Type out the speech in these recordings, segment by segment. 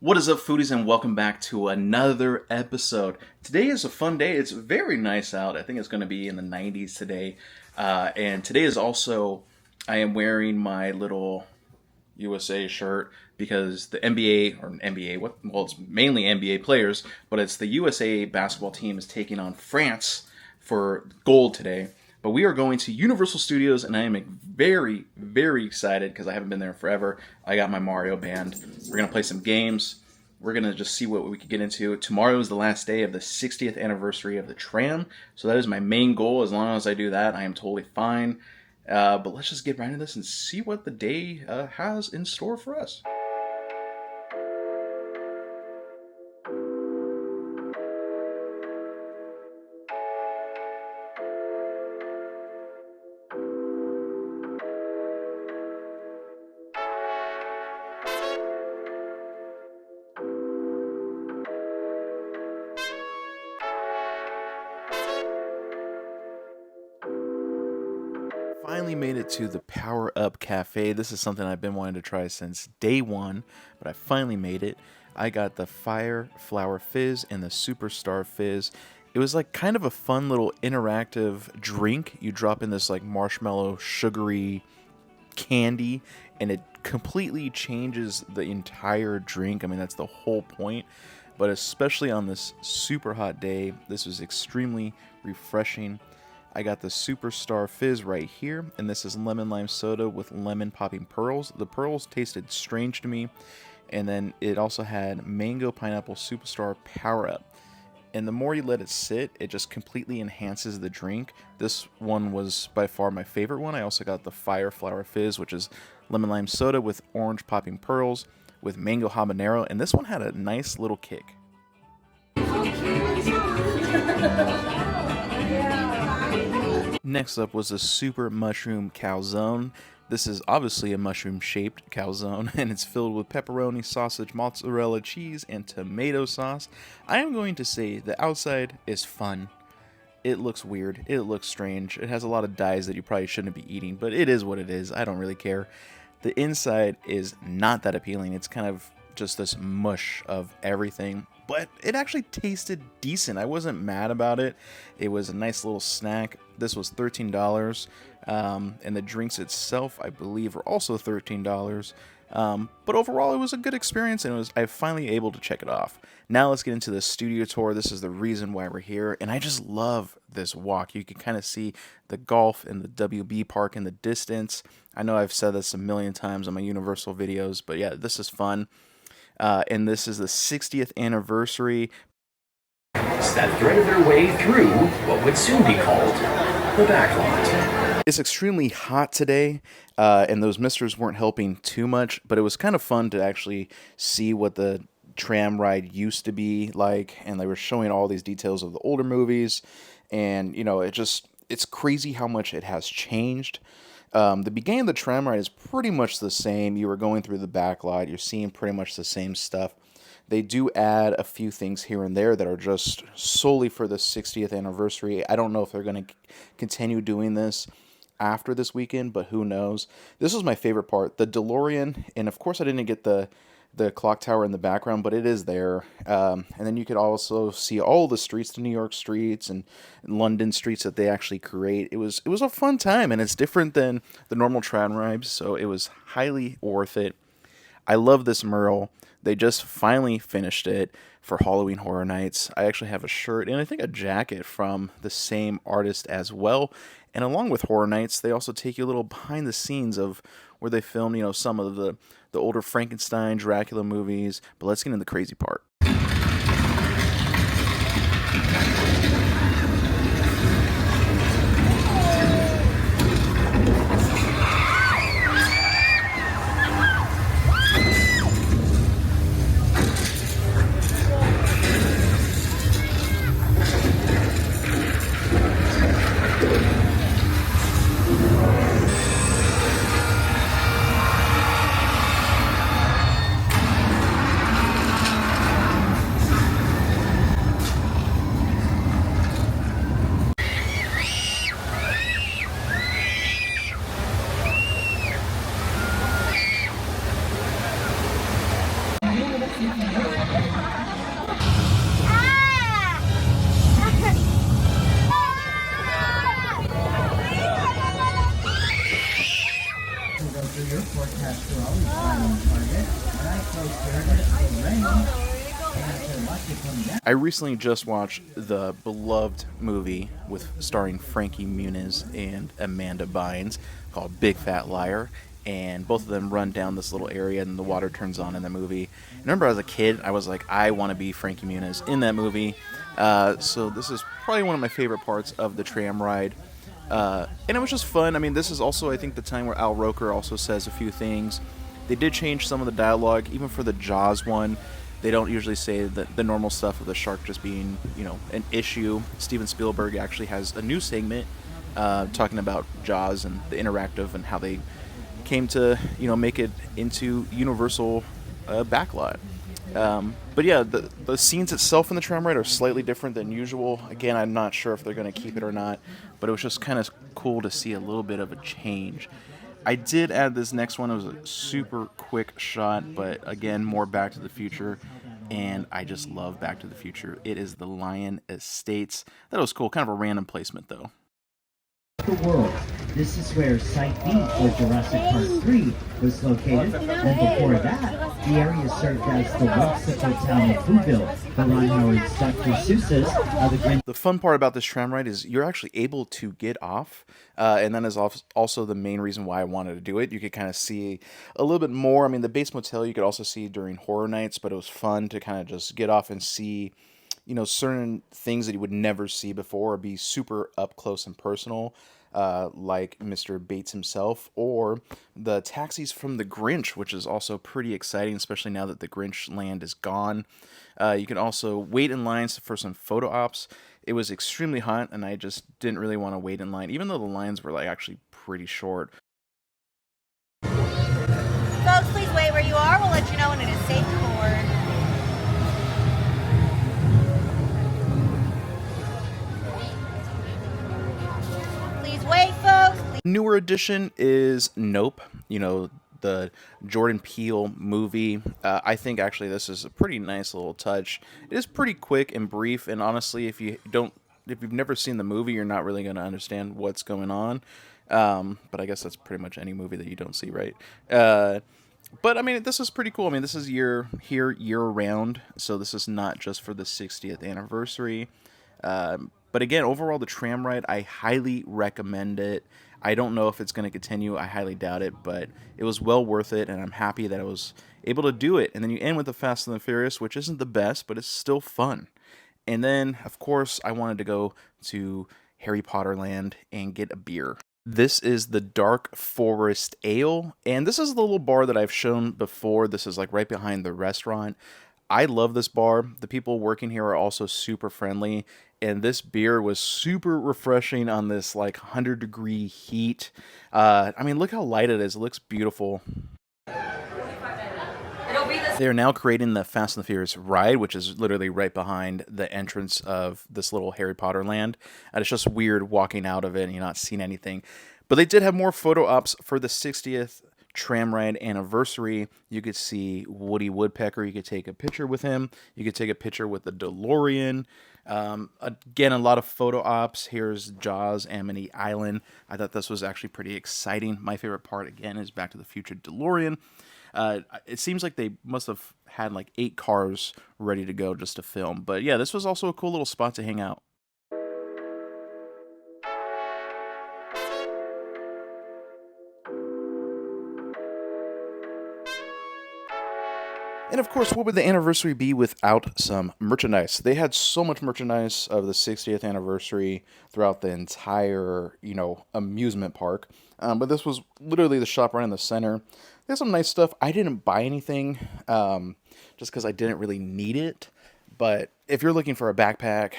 What is up, foodies, and welcome back to another episode. Today is a fun day. It's very nice out. I think it's going to be in the 90s today. And today is also, I am wearing my little USA shirt because the well, it's mainly NBA players, but it's the USA basketball team is taking on France for gold today. But we are going to Universal Studios, and I am very, very excited because I haven't been there in forever. I got my Mario band. We're going to play some games. We're going to just see what we can get into. Tomorrow is the last day of the 60th anniversary of the Tram, so that is my main goal. As long as I do that, I am totally fine. But let's just get right into this and see what the day has in store for us. Finally made it to the Power Up Cafe. This is something I've been wanting to try since day one, but I finally made it. I got the Fire Flower Fizz and the Superstar Fizz. It was like kind of a fun little interactive drink. You drop in this like marshmallow sugary candy and it completely changes the entire drink. I mean, that's the whole point. But especially on this super hot day, this was extremely refreshing. I got the Superstar Fizz right here, and this is lemon lime soda with lemon popping pearls. The pearls tasted strange to me, and then it also had mango pineapple Superstar Power Up. And the more you let it sit, it just completely enhances the drink. This one was by far my favorite one. I also got the Fire Flower Fizz, which is lemon lime soda with orange popping pearls with mango habanero, and this one had a nice little kick. Next up was the Super Mushroom Calzone. This is obviously a mushroom-shaped calzone, and it's filled with pepperoni, sausage, mozzarella cheese, and tomato sauce. I am going to say the outside is fun. It looks weird. It looks strange. It has a lot of dyes that you probably shouldn't be eating, but it is what it is. I don't really care. The inside is not that appealing. It's kind of just this mush of everything, but it actually tasted decent. I wasn't mad about it. It was a nice little snack. This was $13, and the drinks itself, I believe, are also $13. But overall, it was a good experience, and I was finally able to check it off. Now let's get into the studio tour. This is the reason why we're here, and I just love this walk. You can kind of see the golf and the WB Park in the distance. I know I've said this a million times on my Universal videos, but yeah, this is fun. And this is the 60th anniversary. That threaded their way through what would soon be called the backlot. It's extremely hot today, and those misters weren't helping too much, but it was kind of fun to actually see what the tram ride used to be like, and they were showing all these details of the older movies, and, you know, it's crazy how much it has changed. The beginning of the tram ride is pretty much the same. You were going through the back lot. You're seeing pretty much the same stuff. They do add a few things here and there that are just solely for the 60th anniversary. I don't know if they're going to continue doing this after this weekend, but who knows. This was my favorite part. The DeLorean, and of course I didn't get the clock tower in the background, but it is there. And then you could also see all the streets, the New York streets and London streets that they actually create. It was a fun time, and it's different than the normal tram rides, so it was highly worth it. I love this mural. They just finally finished it for Halloween Horror Nights. I actually have a shirt and I think a jacket from the same artist as well. And along with Horror Nights, they also take you a little behind the scenes of where they filmed, you know, some of the older Frankenstein, Dracula movies. But let's get into the crazy part. forecast for always right on target. And I close here that it will rain. And watch it come down. I recently just watched the beloved movie with starring Frankie Muniz and Amanda Bynes called Big Fat Liar, and both of them run down this little area and the water turns on in the movie. And I remember as a kid, I was like, I want to be Frankie Muniz in that movie. So this is probably one of my favorite parts of the tram ride. And it was just fun. I mean, this is also, I think, the time where Al Roker also says a few things. They did change some of the dialogue, even for the Jaws one. They don't usually say the normal stuff of the shark just being, an issue. Steven Spielberg actually has a new segment talking about Jaws and the interactive and how they came to, make it into Universal backlot. But yeah, the scenes itself in the tram ride are slightly different than usual. Again, I'm not sure if they're going to keep it or not, but it was just kind of cool to see a little bit of a change. I did add this next one. It was a super quick shot, but again, more Back to the Future. And I just love Back to the Future. It is the Lion Estates. That was cool. Kind of a random placement, though. The world. This is where Site B for Jurassic Park 3 was located, and before that, the area served as the Whimsical town of Whoville, the Ron Howard's Dr. Seuss's, the Grinch. The fun part about this tram ride is you're actually able to get off, and that is also the main reason why I wanted to do it. You could kind of see a little bit more. I mean, the base motel you could also see during horror nights, but it was fun to kind of just get off and see, certain things that you would never see before or be super up close and personal. Like Mr. Bates himself, or the taxis from the Grinch, which is also pretty exciting, especially now that the Grinch land is gone. You can also wait in lines for some photo ops. It was extremely hot, and I just didn't really want to wait in line, even though the lines were actually pretty short. Folks, please wait where you are. We'll let you know when it is safe to board. Wait, folks. Newer edition is Nope. The Jordan Peele movie. I think actually this is a pretty nice little touch. It is pretty quick and brief, and honestly, if you've never seen the movie, you're not really going to understand what's going on. But I guess that's pretty much any movie that you don't see, right? But I mean, this is pretty cool. I mean, this is year round, so this is not just for the 60th anniversary. But again, overall, the tram ride, I highly recommend it. I don't know if it's going to continue. I highly doubt it, but it was well worth it, and I'm happy that I was able to do it. And then you end with the Fast and the Furious, which isn't the best, but it's still fun. And then, of course, I wanted to go to Harry Potter Land and get a beer. This is the Dark Forest Ale, and this is the little bar that I've shown before. This is right behind the restaurant. I love this bar. The people working here are also super friendly, and this beer was super refreshing on this 100-degree heat. I mean, look how light it is. It looks beautiful. They are now creating the Fast and the Furious ride, which is literally right behind the entrance of this little Harry Potter land. And it's just weird walking out of it and you're not seeing anything. But they did have more photo ops for the 60th tram ride anniversary. You could see Woody Woodpecker. You could take a picture with him. You could take a picture with the DeLorean. Again, a lot of photo ops. Here's Jaws, Amity Island. I thought this was actually pretty exciting. My favorite part, again, is Back to the Future DeLorean. It seems like they must have had 8 cars ready to go just to film. But yeah, this was also a cool little spot to hang out. And of course, what would the anniversary be without some merchandise? They had so much merchandise of the 60th anniversary throughout the entire, amusement park. But this was literally the shop right in the center. They had some nice stuff. I didn't buy anything just because I didn't really need it. But if you're looking for a backpack,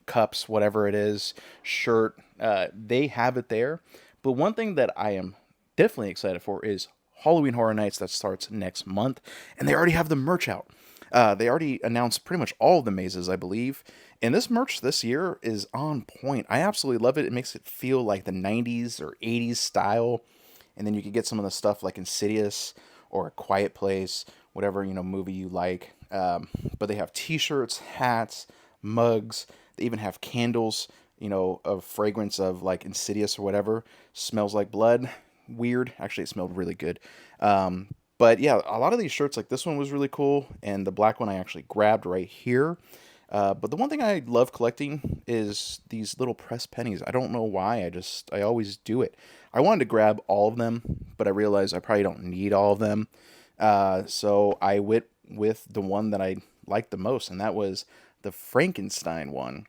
cups, whatever it is, shirt, they have it there. But one thing that I am definitely excited for is Halloween Horror Nights that starts next month, and they already have the merch out. They already announced pretty much all of the mazes, I believe, and this merch this year is on point. I absolutely love it. It makes it feel like the 90s or 80s style, and then you can get some of the stuff like Insidious or A Quiet Place, whatever movie you like. But they have t-shirts, hats, mugs. They even have candles, of fragrance of Insidious or whatever. Smells like blood. weird. Actually, it smelled really good. But yeah, a lot of these shirts, like this one was really cool, and the black one I actually grabbed right here. But the one thing I love collecting is these little pressed pennies. I don't know why. I always do it. I wanted to grab all of them, but I realized I probably don't need all of them. So I went with the one that I liked the most, and that was the Frankenstein one.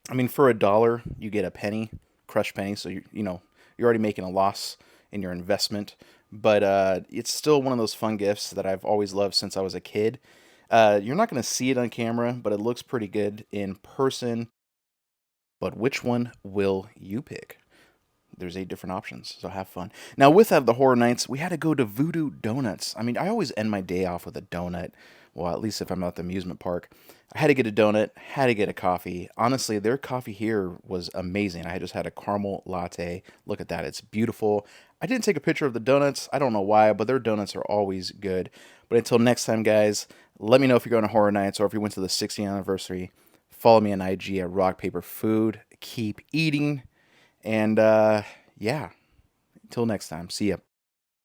I mean, for $1, you get a penny, crushed penny. So you're already making a loss in your investment. But it's still one of those fun gifts that I've always loved since I was a kid. You're not going to see it on camera, but it looks pretty good in person. But which one will you pick? There's 8 different options, so have fun. Now, with that, the Horror Nights, we had to go to Voodoo Donuts. I mean, I always end my day off with a donut. Well, at least if I'm at the amusement park. I had to get a donut, had to get a coffee. Honestly, their coffee here was amazing. I just had a caramel latte. Look at that, it's beautiful. I didn't take a picture of the donuts. I don't know why, but their donuts are always good. But until next time, guys, let me know if you're going to Horror Nights or if you went to the 60th anniversary. Follow me on IG at Rockpaperfood. Keep eating. And yeah, until next time, see ya.